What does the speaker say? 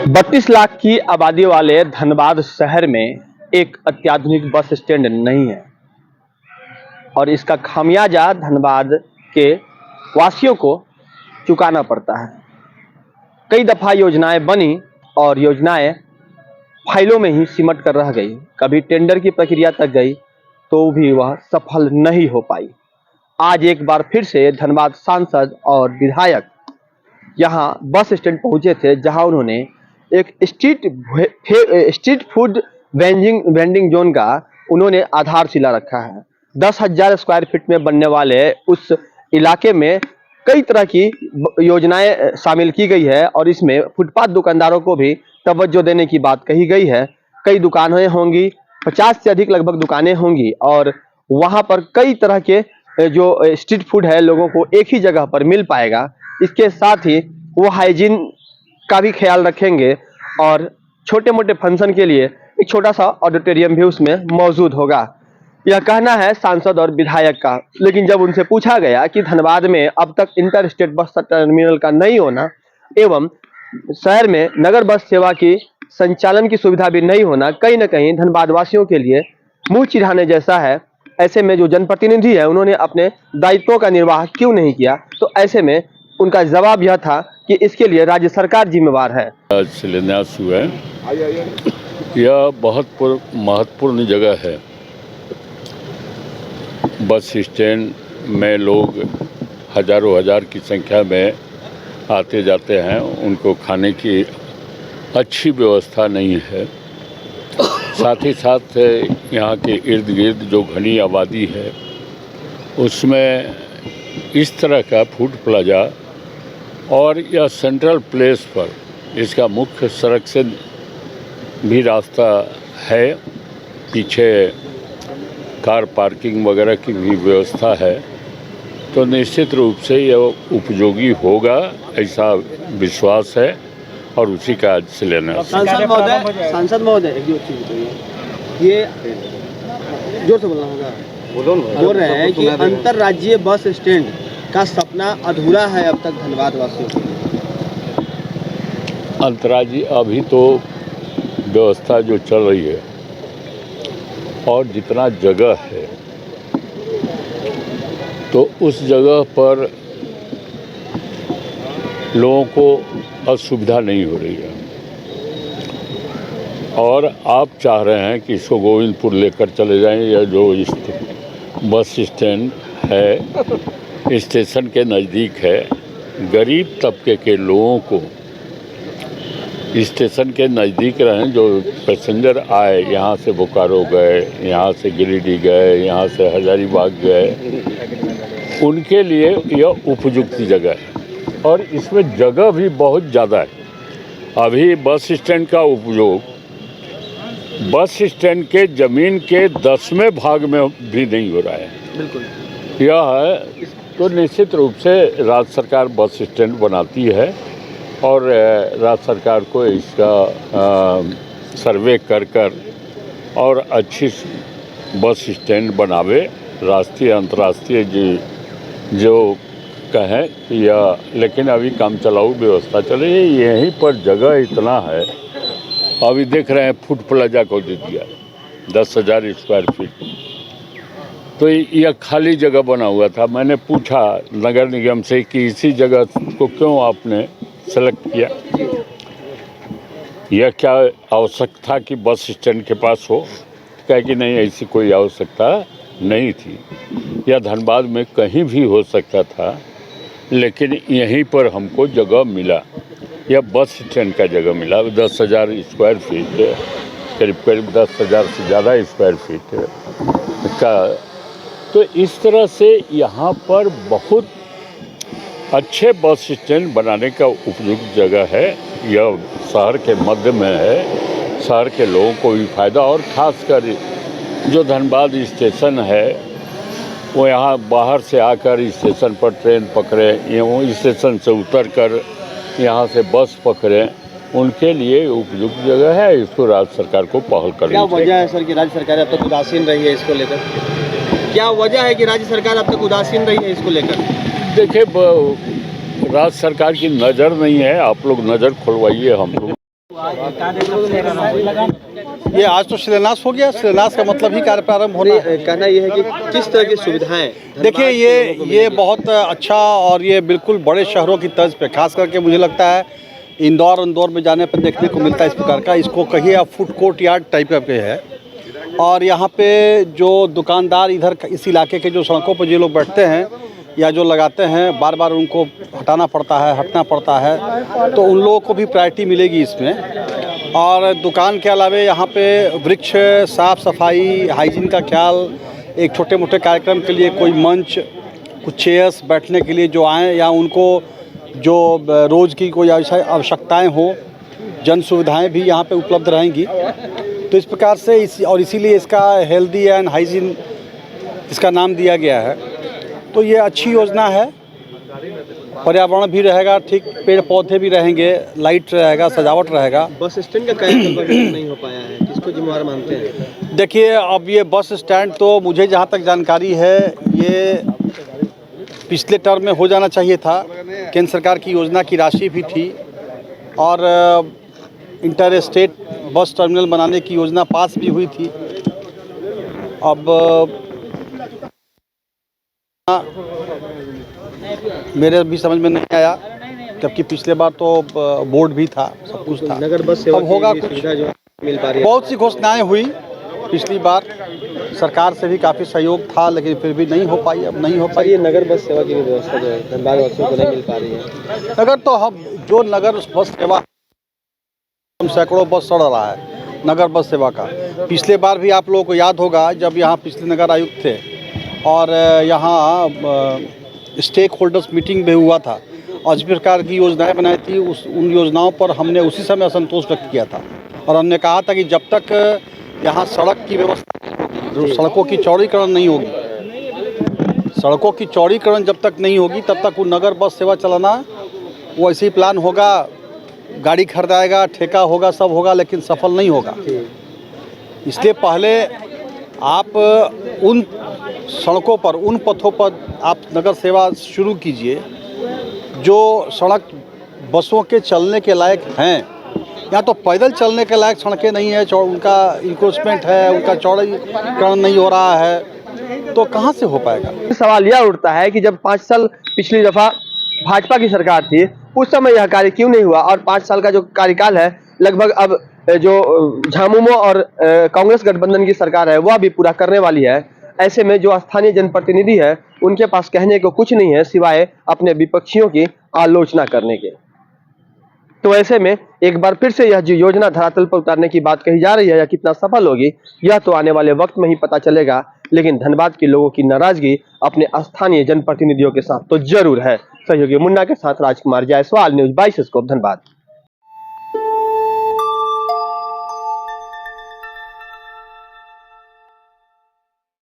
32 लाख की आबादी वाले धनबाद शहर में एक अत्याधुनिक बस स्टैंड नहीं है और इसका खामियाजा धनबाद के वासियों को चुकाना पड़ता है। कई दफा योजनाएं बनी और योजनाएं फाइलों में ही सिमट कर रह गई, कभी टेंडर की प्रक्रिया तक गई तो भी वह सफल नहीं हो पाई। आज एक बार फिर से धनबाद सांसद और विधायक यहां बस स्टैंड पहुंचे थे, जहां उन्होंने एक स्ट्रीट फूड वेंडिंग जोन का उन्होंने आधारशिला रखा है। 10,000 स्क्वायर फीट में बनने वाले उस इलाके में कई तरह की योजनाएं शामिल की गई है और इसमें फुटपाथ दुकानदारों को भी तवज्जो देने की बात कही गई है। कई दुकानें होंगी, 50 से अधिक लगभग दुकानें होंगी और वहां पर कई तरह के जो स्ट्रीट फूड है लोगों को एक ही जगह पर मिल पाएगा। इसके साथ ही वो हाइजीन का भी ख्याल रखेंगे और छोटे मोटे फंक्शन के लिए एक छोटा सा ऑडिटोरियम भी उसमें मौजूद होगा। यह कहना है सांसद और विधायक का। लेकिन जब उनसे पूछा गया कि धनबाद में अब तक इंटर स्टेट बस टर्मिनल का नहीं होना एवं शहर में नगर बस सेवा की संचालन की सुविधा भी नहीं होना कहीं न कहीं धनबाद वासियों के लिए मुंह चिढ़ाने जैसा है, ऐसे में जो जनप्रतिनिधि है उन्होंने अपने दायित्वों का निर्वाह क्यों नहीं किया, तो ऐसे में उनका जवाब यह था कि इसके लिए राज्य सरकार जिम्मेवार है। शिलान्यास हुआ है, यह बहुत महत्वपूर्ण जगह है। बस स्टैंड में लोग हजारों हजार की संख्या में आते जाते हैं, उनको खाने की अच्छी व्यवस्था नहीं है। साथ ही साथ यहाँ के इर्द गिर्द जो घनी आबादी है उसमें इस तरह का फूड प्लाजा और यह सेंट्रल प्लेस पर इसका मुख्य सड़क से भी रास्ता है, पीछे कार पार्किंग वगैरह की भी व्यवस्था है, तो निश्चित रूप से यह उपयोगी होगा ऐसा विश्वास है और उसी का आज शिलान्यास। सांसद महोदय एक चीज बताइए, ये जोर से बोलना होगा। बोल रहे हैं कि अंतर्राज्यीय बस स्टैंड का सपना अधूरा है अब तक धनबाद वासियों को। अंतर्राज्यीय अभी तो व्यवस्था जो चल रही है और जितना जगह है तो उस जगह पर लोगों को असुविधा नहीं हो रही है और आप चाह रहे हैं कि इसको गोविंदपुर लेकर चले जाएं, या जो बस स्टैंड है स्टेशन के नज़दीक है, गरीब तबके के लोगों को स्टेशन के नज़दीक रहें। जो पैसेंजर आए, यहाँ से बोकारो गए, यहाँ से गिरिडीह गए, यहाँ से हजारीबाग गए, उनके लिए यह उपयुक्त जगह है और इसमें जगह भी बहुत ज़्यादा है। अभी बस स्टैंड का उपयोग बस स्टैंड के ज़मीन के 10वें भाग में भी नहीं हो रहा है। बिल्कुल यह है, तो निश्चित रूप से राज्य सरकार बस स्टैंड बनाती है और राज्य सरकार को इसका सर्वे कर और अच्छी बस स्टैंड बनावे, राष्ट्रीय अंतर्राष्ट्रीय जो कहें या, लेकिन अभी काम चलाऊ व्यवस्था चले। यहीं पर जगह इतना है, अभी देख रहे हैं फूड प्लाजा को दे दिया 10,000 स्क्वायर फीट, तो यह खाली जगह बना हुआ था। मैंने पूछा नगर निगम से कि इसी जगह को क्यों आपने सेलेक्ट किया, यह क्या आवश्यकता कि बस स्टैंड के पास हो? कहा कि नहीं, ऐसी कोई आवश्यकता नहीं थी, यह धनबाद में कहीं भी हो सकता था, लेकिन यहीं पर हमको जगह मिला, यह बस स्टैंड का जगह मिला। 10,000 स्क्वायर फीट, करीब 10,000 से ज़्यादा स्क्वायर फीट का, तो इस तरह से यहाँ पर बहुत अच्छे बस स्टैंड बनाने का उपयुक्त जगह है। यह शहर के मध्य में है, शहर के लोगों को भी फायदा, और ख़ासकर जो धनबाद स्टेशन है वो यहाँ बाहर से आकर स्टेशन पर ट्रेन पकड़े, या स्टेशन से उतर कर यहाँ से बस पकड़े, उनके लिए उपयुक्त जगह है। इसको राज्य सरकार को पहल करनी चाहिए। क्या वजह है सर कि राज्य सरकार अब तक उदासीन रही है इसको लेकर? क्या वजह है कि राज्य सरकार अब तक उदासीन रही है इसको लेकर? देखिए, राज्य सरकार की नज़र नहीं है, आप लोग नज़र खुलवाइए। हम लोग ये आज तो शिलान्यास हो गया। शिलान्यास का मतलब ही कार्य प्रारंभ होना है। कहना यह है कि किस तरह की सुविधाएं देखिए ये बहुत अच्छा और ये बिल्कुल बड़े शहरों की तर्ज पे, खास करके मुझे लगता है इंदौर में जाने पर देखने को मिलता है इस प्रकार का। इसको कहिए आप फूड कोर्ट यार्ड टाइप का पे है। और यहाँ पे जो दुकानदार इधर इस इलाके के जो सड़कों पर जो लोग बैठते हैं या जो लगाते हैं, बार बार उनको हटाना पड़ता है, हटना पड़ता है, तो उन लोगों को भी प्रायोरिटी मिलेगी इसमें। और दुकान के अलावा यहाँ पे वृक्ष, साफ़ सफाई, हाइजीन का ख्याल, एक छोटे मोटे कार्यक्रम के लिए कोई मंच, कुछ चेयर्स बैठने के लिए जो आएँ या उनको जो रोज़ की कोई आवश्यकताएँ हो, जन सुविधाएँ भी यहाँ पे उपलब्ध रहेंगी। तो इस प्रकार से इसीलिए इसका हेल्दी एंड हाइजीन इसका नाम दिया गया है। तो ये अच्छी योजना है। पर्यावरण भी रहेगा ठीक, पेड़ पौधे भी रहेंगे, लाइट रहेगा, सजावट रहेगा। बस स्टैंड का कार्यक्रम नहीं हो पाया है, किसको जिम्मेवार मानते हैं? देखिए अब ये बस स्टैंड तो मुझे जहाँ तक जानकारी है ये पिछले टर्म में हो जाना चाहिए था। केंद्र सरकार की योजना की राशि भी थी और इंटर स्टेट बस टर्मिनल बनाने की योजना पास भी हुई थी। अब मेरे भी समझ में नहीं आया, जबकि पिछले बार तो बोर्ड भी था, सब कुछ था। नगर बस सेवा अब होगा की कुछ, सुविधा जो मिल पा रही है। बहुत सी घोषणाएं हुई पिछली बार, सरकार से भी काफ़ी सहयोग था, लेकिन फिर भी नहीं हो पाई। अब नहीं हो पाई। ये नगर बस सेवा की व्यवस्था जो है धनबाद वासियों को नहीं मिल पा रही है। नगर तो हम जो नगर बस सेवा सैकड़ों बस चढ़ रहा है नगर बस सेवा का। पिछले बार भी आप लोगों को याद होगा जब यहाँ पिछले नगर आयुक्त थे और यहाँ स्टेक होल्डर्स मीटिंग भी हुआ था और इस प्रकार की योजनाएं बनाई थी। उन योजनाओं पर हमने उसी समय असंतोष व्यक्त किया था और हमने कहा था कि जब तक यहाँ सड़क की व्यवस्था, जो सड़कों की चौड़ीकरण नहीं होगी, सड़कों की चौड़ीकरण जब तक नहीं होगी तब तक वो नगर बस सेवा चलाना वो ऐसे ही प्लान होगा, गाड़ी खरीदाएगा, ठेका होगा, सब होगा, लेकिन सफल नहीं होगा। इसलिए पहले आप उन सड़कों पर, उन पथों पर आप नगर सेवा शुरू कीजिए जो सड़क बसों के चलने के लायक हैं। यहाँ तो पैदल चलने के लायक सड़कें नहीं है, उनका इंक्रोचमेंट है, उनका चौड़ीकरण नहीं हो रहा है, तो कहाँ से हो पाएगा? सवाल यह उठता है कि जब 5 साल पिछली दफा भाजपा की सरकार थी उस समय यह कार्य क्यों नहीं हुआ, और 5 साल का जो कार्यकाल है लगभग अब जो झामुमो और कांग्रेस गठबंधन की सरकार है वह भी पूरा करने वाली है। ऐसे में जो स्थानीय जनप्रतिनिधि है उनके पास कहने को कुछ नहीं है सिवाय अपने विपक्षियों की आलोचना करने के। तो ऐसे में एक बार फिर से यह जो योजना धरातल पर उतारने की बात कही जा रही है, यह कितना सफल होगी यह तो आने वाले वक्त में ही पता चलेगा। लेकिन धनबाद के लोगों की नाराजगी अपने स्थानीय जनप्रतिनिधियों के साथ तो जरूर है। सहयोगी मुन्ना के साथ राजकुमार जायसवाल, न्यूज़ 22 स्कोप, धनबाद।